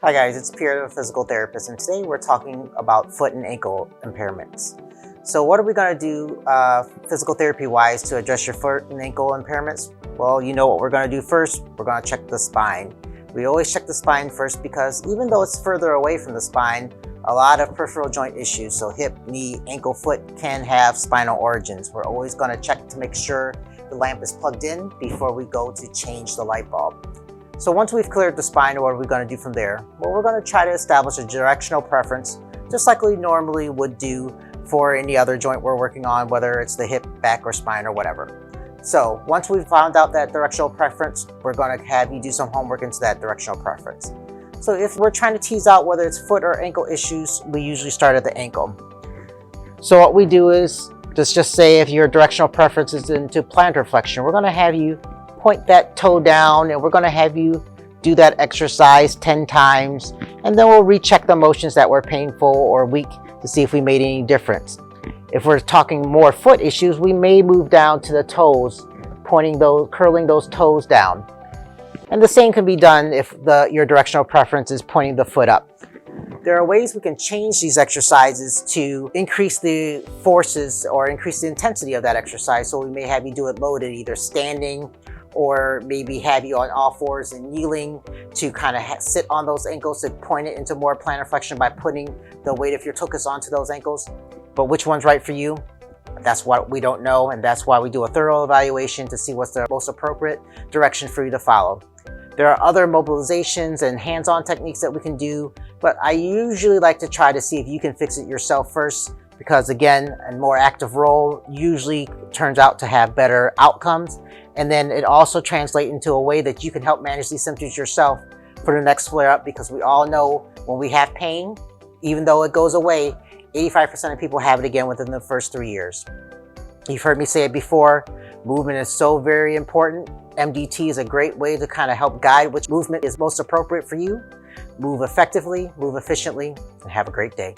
Hi guys, it's Pierre, the physical therapist, and today we're talking about foot and ankle impairments. So what are we going to do physical therapy wise to address your foot and ankle impairments? Well, you know what we're going to do first. We're going to check the spine. We always check the spine first because even though it's further away from the spine, a lot of peripheral joint issues, so hip, knee, ankle, foot, can have spinal origins. We're always going to check to make sure the lamp is plugged in before we go to change the light bulb. So once we've cleared the spine, what are we going to do from there? Well, we're going to try to establish a directional preference, just like we normally would do for any other joint we're working on, whether it's the hip, back, or spine, or whatever. So once we've found out that directional preference, we're going to have you do some homework into that directional preference. So if we're trying to tease out whether it's foot or ankle issues, we usually start at the ankle. So what we do is, just say if your directional preference is into plantar flexion, we're going to have you point that toe down, and we're going to have you do that exercise 10 times, and then we'll recheck the motions that were painful or weak to see if we made any difference. If we're talking more foot issues, we may move down to the toes, curling those toes down. And the same can be done if your directional preference is pointing the foot up. There are ways we can change these exercises to increase the forces or increase the intensity of that exercise. So we may have you do it loaded, either standing, or maybe have you on all fours and kneeling to kind of sit on those ankles to point it into more plantar flexion by putting the weight of your tuchus onto those ankles. But which one's right for you? That's what we don't know, and that's why we do a thorough evaluation to see what's the most appropriate direction for you to follow. There are other mobilizations and hands-on techniques that we can do, but I usually like to try to see if you can fix it yourself first, because again, a more active role usually turns out to have better outcomes. And then it also translates into a way that you can help manage these symptoms yourself for the next flare-up, because we all know when we have pain, even though it goes away, 85% of people have it again within the first 3 years. You've heard me say it before, movement is so very important. MDT is a great way to kind of help guide which movement is most appropriate for you. Move effectively, move efficiently, and have a great day.